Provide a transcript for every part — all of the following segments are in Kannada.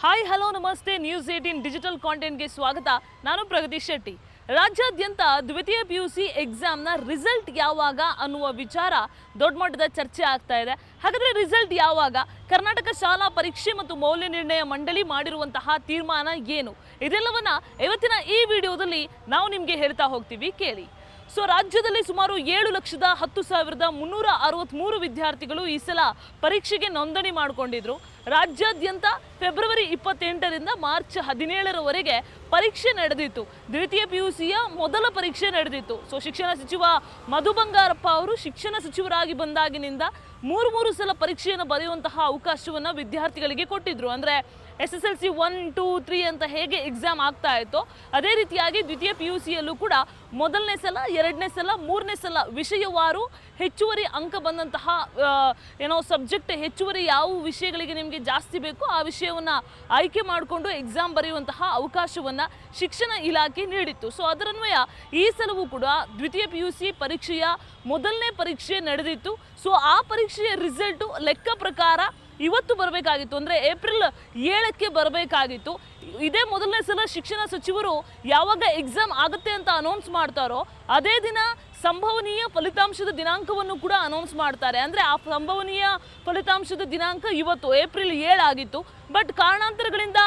ಹಾಯ್ ಹಲೋ ನಮಸ್ತೆ ನ್ಯೂಸ್ 18 ಡಿಜಿಟಲ್ ಕಾಂಟೆಂಟ್ಗೆ ಸ್ವಾಗತ. ನಾನು ಪ್ರಗತಿ ಶೆಟ್ಟಿ. ರಾಜ್ಯಾದ್ಯಂತ ದ್ವಿತೀಯ PUC ಎಕ್ಸಾಮ್ನ ರಿಸಲ್ಟ್ ಯಾವಾಗ ಅನ್ನುವ ವಿಚಾರ ದೊಡ್ಡ ಮಟ್ಟದ ಚರ್ಚೆ ಆಗ್ತಾ ಇದೆ. ಹಾಗಾದರೆ ರಿಸಲ್ಟ್ ಯಾವಾಗ? ಕರ್ನಾಟಕ ಶಾಲಾ ಪರೀಕ್ಷೆ ಮತ್ತು ಮೌಲ್ಯ ನಿರ್ಣಯ ಮಂಡಳಿ ಮಾಡಿರುವಂತಹ ತೀರ್ಮಾನ ಏನು? ಇದೆಲ್ಲವನ್ನ ಇವತ್ತಿನ ಈ ವಿಡಿಯೋದಲ್ಲಿ ನಾವು ನಿಮಗೆ ಹೇಳ್ತಾ ಹೋಗ್ತೀವಿ, ಕೇಳಿ. ಸೊ ರಾಜ್ಯದಲ್ಲಿ ಸುಮಾರು 7,10,363 ವಿದ್ಯಾರ್ಥಿಗಳು ಈ ಸಲ ಪರೀಕ್ಷೆಗೆ ನೋಂದಣಿ ಮಾಡಿಕೊಂಡಿದ್ರು. ರಾಜ್ಯಾದ್ಯಂತ ಫೆಬ್ರವರಿ 28ರಿಂದ ಮಾರ್ಚ್ 17ರವರೆಗೆ ಪರೀಕ್ಷೆ ನಡೆದಿತ್ತು. ದ್ವಿತೀಯ PUCಯ ಮೊದಲ ಪರೀಕ್ಷೆ ನಡೆದಿತ್ತು. ಸೊ ಶಿಕ್ಷಣ ಸಚಿವ ಮಧು ಬಂಗಾರಪ್ಪ ಅವರು ಶಿಕ್ಷಣ ಸಚಿವರಾಗಿ ಬಂದಾಗಿನಿಂದ ಮೂರು ಸಲ ಪರೀಕ್ಷೆಯನ್ನು ಬರೆಯುವಂತಹ ಅವಕಾಶವನ್ನು ವಿದ್ಯಾರ್ಥಿಗಳಿಗೆ ಕೊಟ್ಟಿದ್ರು. ಅಂದರೆ SSLC 1, 2, 3 ಅಂತ ಹೇಗೆ ಎಕ್ಸಾಮ್ ಆಗ್ತಾ ಇತ್ತೋ ಅದೇ ರೀತಿಯಾಗಿ ದ್ವಿತೀಯ PUCಯಲ್ಲೂ ಕೂಡ ಮೊದಲನೇ ಸಲ, ಎರಡನೇ ಸಲ, ಮೂರನೇ ಸಲ ವಿಷಯವಾರು ಹೆಚ್ಚುವರಿ ಅಂಕ ಬಂದಂತಹ ಸಬ್ಜೆಕ್ಟ್ ಹೆಚ್ಚುವರಿ ಯಾವ ವಿಷಯಗಳಿಗೆ ನಿಮಗೆ ಜಾಸ್ತಿ ಬೇಕು ಆ ವಿಷಯವನ್ನು ಆಯ್ಕೆ ಮಾಡಿಕೊಂಡು ಎಕ್ಸಾಮ್ ಬರೆಯುವಂತಹ ಅವಕಾಶವನ್ನು ಶಿಕ್ಷಣ ಇಲಾಖೆ ನೀಡಿತ್ತು. ಸೊ ಅದರನ್ವಯ ಈ ಸಲವೂ ಕೂಡ ದ್ವಿತೀಯ PUC ಪರೀಕ್ಷೆಯ ಮೊದಲನೇ ಪರೀಕ್ಷೆ ನಡೆದಿತ್ತು. ಸೊ ಆ ಪರೀಕ್ಷೆಯ ರಿಸಲ್ಟು ಲೆಕ್ಕ ಪ್ರಕಾರ ಇವತ್ತು ಬರಬೇಕಾಗಿತ್ತು, ಅಂದರೆ ಏಪ್ರಿಲ್ 7ಕ್ಕೆ ಬರಬೇಕಾಗಿತ್ತು. ಇದೇ ಮೊದಲನೇ ಸಲ ಶಿಕ್ಷಣ ಸಚಿವರು ಯಾವಾಗ ಎಕ್ಸಾಮ್ ಆಗುತ್ತೆ ಅಂತ ಅನೌನ್ಸ್ ಮಾಡ್ತಾರೋ ಅದೇ ದಿನ ಸಂಭವನೀಯ ಫಲಿತಾಂಶದ ದಿನಾಂಕವನ್ನು ಕೂಡ ಅನೌನ್ಸ್ ಮಾಡ್ತಾರೆ. ಅಂದರೆ ಆ ಸಂಭವನೀಯ ಫಲಿತಾಂಶದ ದಿನಾಂಕ ಇವತ್ತು ಏಪ್ರಿಲ್ 7 ಆಗಿತ್ತು. ಬಟ್ ಕಾರಣಾಂತರಗಳಿಂದ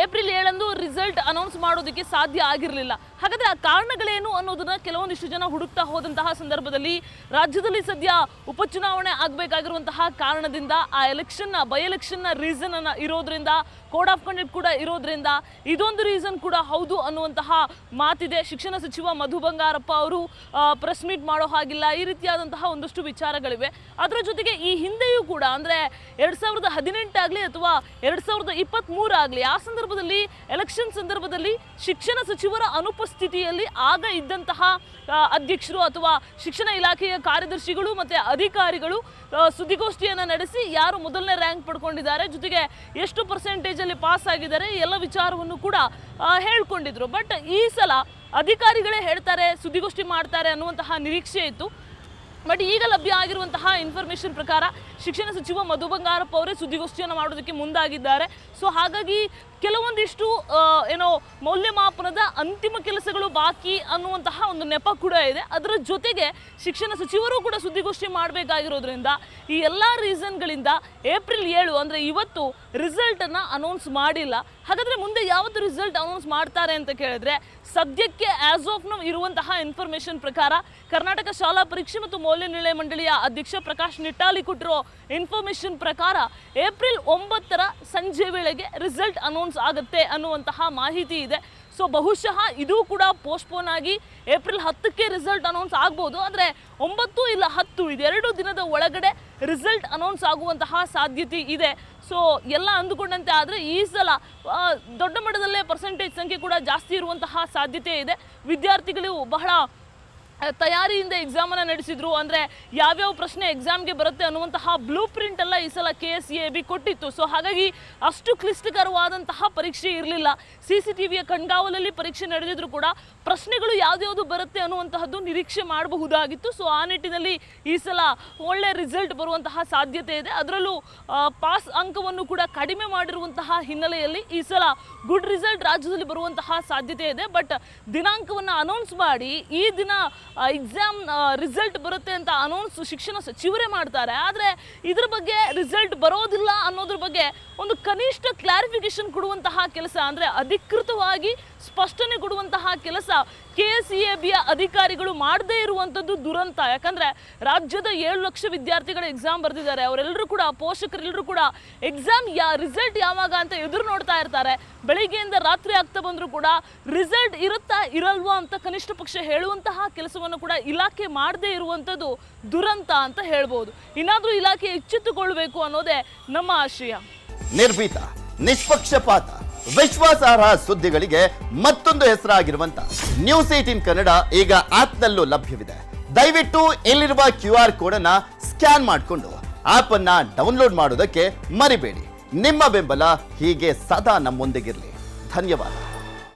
ಏಪ್ರಿಲ್ 7 ರಿಸಲ್ಟ್ ಅನೌನ್ಸ್ ಮಾಡೋದಕ್ಕೆ ಸಾಧ್ಯ ಆಗಿರಲಿಲ್ಲ. ಹಾಗಾದರೆ ಆ ಕಾರಣಗಳೇನು ಅನ್ನೋದನ್ನ ಕೆಲವೊಂದಿಷ್ಟು ಜನ ಹುಡುಕ್ತಾ ಹೋದಂತಹ ಸಂದರ್ಭದಲ್ಲಿ ರಾಜ್ಯದಲ್ಲಿ ಸದ್ಯ ಉಪಚುನಾವಣೆ ಆಗಬೇಕಾಗಿರುವಂತಹ ಕಾರಣದಿಂದ ಆ ಬೈ ಎಲೆಕ್ಷನ್ನ ರೀಸನ್ ಅನ್ನು ಇರೋದ್ರಿಂದ, ಕೋಡ್ ಆಫ್ ಕಂಡಕ್ಟ್ ಕೂಡ ಇರೋದ್ರಿಂದ ಇದೊಂದು ರೀಸನ್ ಕೂಡ ಹೌದು ಅನ್ನುವಂತಹ ಮಾತಿದೆ. ಶಿಕ್ಷಣ ಸಚಿವ ಮಧು ಬಂಗಾರಪ್ಪ ಅವರು ಪ್ರೆಸ್ ಮೀಟ್ ಮಾಡೋ ಹಾಗಿಲ್ಲ, ಈ ರೀತಿಯಾದಂತಹ ಒಂದಷ್ಟು ವಿಚಾರಗಳಿವೆ. ಅದರ ಜೊತೆಗೆ ಈ ಹಿಂದೆಯೂ ಕೂಡ ಅಂದರೆ 2018 ಆಗಲಿ ಅಥವಾ 2023 ಆಗಲಿ ಆ ಸಂದರ್ಭದಲ್ಲಿ ಎಲೆಕ್ಷನ್ ಸಂದರ್ಭದಲ್ಲಿ ಶಿಕ್ಷಣ ಸಚಿವರ ಅನುಪಸ್ಥಿತಿಯಲ್ಲಿ ಆಗ ಇದ್ದಂತಹ ಅಧ್ಯಕ್ಷರು ಅಥವಾ ಶಿಕ್ಷಣ ಇಲಾಖೆಯ ಕಾರ್ಯದರ್ಶಿಗಳು ಮತ್ತು ಅಧಿಕಾರಿಗಳು ಸುದ್ದಿಗೋಷ್ಠಿಯನ್ನು ನಡೆಸಿ ಯಾರು ಮೊದಲನೇ ರ್ಯಾಂಕ್ ಪಡ್ಕೊಂಡಿದ್ದಾರೆ, ಜೊತೆಗೆ ಎಷ್ಟು ಪರ್ಸೆಂಟೇಜಲ್ಲಿ ಪಾಸ್ ಆಗಿದ್ದಾರೆ ಎಲ್ಲ ವಿಚಾರವನ್ನು ಕೂಡ ಹೇಳ್ಕೊಂಡಿದ್ರು. ಬಟ್ ಈ ಸಲ ಅಧಿಕಾರಿಗಳೇ ಹೇಳ್ತಾರೆ, ಸುದ್ದಿಗೋಷ್ಠಿ ಮಾಡ್ತಾರೆ ಅನ್ನುವಂತಹ ನಿರೀಕ್ಷೆ ಇತ್ತು. ಬಟ್ ಈಗ ಲಭ್ಯ ಆಗಿರುವಂತಹ ಇನ್ಫಾರ್ಮೇಷನ್ ಪ್ರಕಾರ ಶಿಕ್ಷಣ ಸಚಿವ ಮಧು ಬಂಗಾರಪ್ಪ ಅವರೇ ಸುದ್ದಿಗೋಷ್ಠಿಯನ್ನು ಮಾಡೋದಕ್ಕೆ ಮುಂದಾಗಿದ್ದಾರೆ. ಸೊ ಹಾಗಾಗಿ ಕೆಲವೊಂದಿಷ್ಟು ಮೌಲ್ಯಮಾಪನದ ಅಂತಿಮ ಕೆಲಸಗಳು ಬಾಕಿ ಅನ್ನುವಂತಹ ಒಂದು ನೆಪ ಕೂಡ ಇದೆ. ಅದರ ಜೊತೆಗೆ ಶಿಕ್ಷಣ ಸಚಿವರು ಕೂಡ ಸುದ್ದಿಗೋಷ್ಠಿ ಮಾಡಬೇಕಾಗಿರೋದ್ರಿಂದ ಈ ಎಲ್ಲ ರೀಸನ್ಗಳಿಂದ ಏಪ್ರಿಲ್ 7 ಅಂದರೆ ಇವತ್ತು ರಿಸಲ್ಟನ್ನು ಅನೌನ್ಸ್ ಮಾಡಿಲ್ಲ. ಹಾಗಾದರೆ ಮುಂದೆ ಯಾವತ್ತು ರಿಸಲ್ಟ್ ಅನೌನ್ಸ್ ಮಾಡ್ತಾರೆ ಅಂತ ಕೇಳಿದ್ರೆ ಸದ್ಯಕ್ಕೆ ಆಸ್ ಆಫ್ ನೌ ಇರುವಂತಹ ಇನ್ಫಾರ್ಮೇಷನ್ ಪ್ರಕಾರ ಕರ್ನಾಟಕ ಶಾಲಾ ಪರೀಕ್ಷೆ ಮತ್ತು ಮೌಲ್ಯ ನಿರ್ಣಯ ಮಂಡಳಿಯ ಅಧ್ಯಕ್ಷ ಪ್ರಕಾಶ್ ನಿಟ್ಟಾಲಿ ಕೊಟ್ಟಿರೋ ಇನ್ಫಾರ್ಮೇಷನ್ ಪ್ರಕಾರ ಏಪ್ರಿಲ್ 9ರ ಸಂಜೆ ವೇಳೆಗೆ ರಿಸಲ್ಟ್ ಅನೌನ್ಸ್ ಆಗುತ್ತೆ ಅನ್ನುವಂತಹ ಮಾಹಿತಿ ಇದೆ. ಸೊ ಬಹುಶಃ ಇದು ಕೂಡ ಪೋಸ್ಟ್ಪೋನ್ ಆಗಿ ಏಪ್ರಿಲ್ 10ಕ್ಕೆ ರಿಸಲ್ಟ್ ಅನೌನ್ಸ್ ಆಗ್ಬೋದು. ಆದರೆ 9 ಇಲ್ಲ 10 ಇದೆರಡು ದಿನದ ಒಳಗಡೆ ರಿಸಲ್ಟ್ ಅನೌನ್ಸ್ ಆಗುವಂತಹ ಸಾಧ್ಯತೆ ಇದೆ. ಸೊ ಎಲ್ಲ ಅಂದುಕೊಂಡಂತೆ ಆದರೆ ಈ ಸಲ ದೊಡ್ಡ ಮಟ್ಟದಲ್ಲೇ ಪರ್ಸೆಂಟೇಜ್ ಸಂಖ್ಯೆ ಕೂಡ ಜಾಸ್ತಿ ಇರುವಂತಹ ಸಾಧ್ಯತೆ ಇದೆ. ವಿದ್ಯಾರ್ಥಿಗಳು ಬಹಳ ತಯಾರಿಯಿಂದ ಎಕ್ಸಾಮನ್ನು ನಡೆಸಿದ್ರು. ಅಂದರೆ ಯಾವ್ಯಾವ ಪ್ರಶ್ನೆ ಎಕ್ಸಾಮ್ಗೆ ಬರುತ್ತೆ ಅನ್ನುವಂತಹ ಬ್ಲೂ ಪ್ರಿಂಟ್ ಎಲ್ಲ ಈ ಸಲ KSEAB ಕೊಟ್ಟಿತ್ತು. ಸೊ ಹಾಗಾಗಿ ಅಷ್ಟು ಕ್ಲಿಷ್ಟಕರವಾದಂತಹ ಪರೀಕ್ಷೆ ಇರಲಿಲ್ಲ. CCTVಯ ಕಣ್ಗಾವಲಲ್ಲಿ ಪರೀಕ್ಷೆ ನಡೆದಿದ್ರು ಕೂಡ ಪ್ರಶ್ನೆಗಳು ಯಾವ್ದ್ಯಾವುದು ಬರುತ್ತೆ ಅನ್ನುವಂತಹದ್ದು ನಿರೀಕ್ಷೆ ಮಾಡಬಹುದಾಗಿತ್ತು. ಸೊ ಆ ನಿಟ್ಟಿನಲ್ಲಿ ಈ ಸಲ ಒಳ್ಳೆ ರಿಸಲ್ಟ್ ಬರುವಂತಹ ಸಾಧ್ಯತೆ ಇದೆ. ಅದರಲ್ಲೂ ಪಾಸ್ ಅಂಕವನ್ನು ಕೂಡ ಕಡಿಮೆ ಮಾಡಿರುವಂತಹ ಹಿನ್ನೆಲೆಯಲ್ಲಿ ಈ ಸಲ ಗುಡ್ ರಿಸಲ್ಟ್ ರಾಜ್ಯದಲ್ಲಿ ಬರುವಂತಹ ಸಾಧ್ಯತೆ ಇದೆ. ಬಟ್ ದಿನಾಂಕವನ್ನು ಅನೌನ್ಸ್ ಮಾಡಿ ಈ ದಿನ ಎಕ್ಸಾಮ್ ರಿಸಲ್ಟ್ ಬರುತ್ತೆ ಅಂತ ಅನೌನ್ಸ್ ಶಿಕ್ಷಣ ಸಚಿವರೇ ಮಾಡ್ತಾರೆ. ಆದರೆ ಇದ್ರ ಬಗ್ಗೆ ರಿಸಲ್ಟ್ ಬರೋದಿಲ್ಲ ಅನ್ನೋದ್ರ ಬಗ್ಗೆ ಒಂದು ಕನಿಷ್ಠ ಕ್ಲಾರಿಫಿಕೇಶನ್ ಕೊಡುವಂತಹ ಕೆಲಸ, ಅಂದರೆ ಅಧಿಕೃತವಾಗಿ ಸ್ಪಷ್ಟನೆ ಕೊಡುವಂತಹ ಕೆಲಸ KSEABಯ ಅಧಿಕಾರಿಗಳು ಮಾಡದೇ ಇರುವಂಥದ್ದು ದುರಂತ. ಯಾಕಂದರೆ ರಾಜ್ಯದ 7 ಲಕ್ಷ ವಿದ್ಯಾರ್ಥಿಗಳು ಎಕ್ಸಾಮ್ ಬರೆದಿದ್ದಾರೆ. ಅವರೆಲ್ಲರೂ ಕೂಡ ಪೋಷಕರೆಲ್ಲರೂ ಕೂಡ ಎಕ್ಸಾಮ್ ರಿಸಲ್ಟ್ ಯಾವಾಗ ಅಂತ ಎದುರು ನೋಡ್ತಾ ಇರ್ತಾರೆ. ಬೆಳಿಗ್ಗೆಯಿಂದ ರಾತ್ರಿ ಆಗ್ತಾ ಬಂದರೂ ಕೂಡ ರಿಸಲ್ಟ್ ಇರುತ್ತಾ ಇರಲ್ವಾ ಅಂತ ಕನಿಷ್ಠ ಪಕ್ಷ ಹೇಳುವಂತಹ ಕೆಲಸವನ್ನು ಕೂಡ ಇಲಾಖೆ ಮಾಡದೇ ಇರುವಂಥದ್ದು ದುರಂತ ಅಂತ ಹೇಳ್ಬೋದು. ಇನ್ನಾದರೂ ಇಲಾಖೆ ಎಚ್ಚೆತ್ತುಕೊಳ್ಬೇಕು ಅನ್ನೋದೇ ನಮ್ಮ ಆಶಯ. ನಿರ್ಭೀತ, ನಿಷ್ಪಕ್ಷಪಾತ, ವಿಶ್ವಾಸಾರ್ಹ ಸುದ್ದಿಗಳಿಗೆ ಮತ್ತೊಂದು ಹೆಸರಾಗಿರುವಂತ ನ್ಯೂಸ್ 18 ಕನ್ನಡ ಈಗ ಆಪ್ನಲ್ಲೂ ಲಭ್ಯವಿದೆ. ದಯವಿಟ್ಟು ಇಲ್ಲಿರುವ QR ಕೋಡ್ ಅನ್ನ ಸ್ಕ್ಯಾನ್ ಮಾಡಿಕೊಂಡು ಆಪ್ ಅನ್ನ ಡೌನ್ಲೋಡ್ ಮಾಡೋದಕ್ಕೆ ಮರಿಬೇಡಿ. ನಿಮ್ಮ ಬೆಂಬಲ ಹೀಗೆ ಸದಾ ನಮ್ಮೊಂದಿಗಿರಲಿ. ಧನ್ಯವಾದ.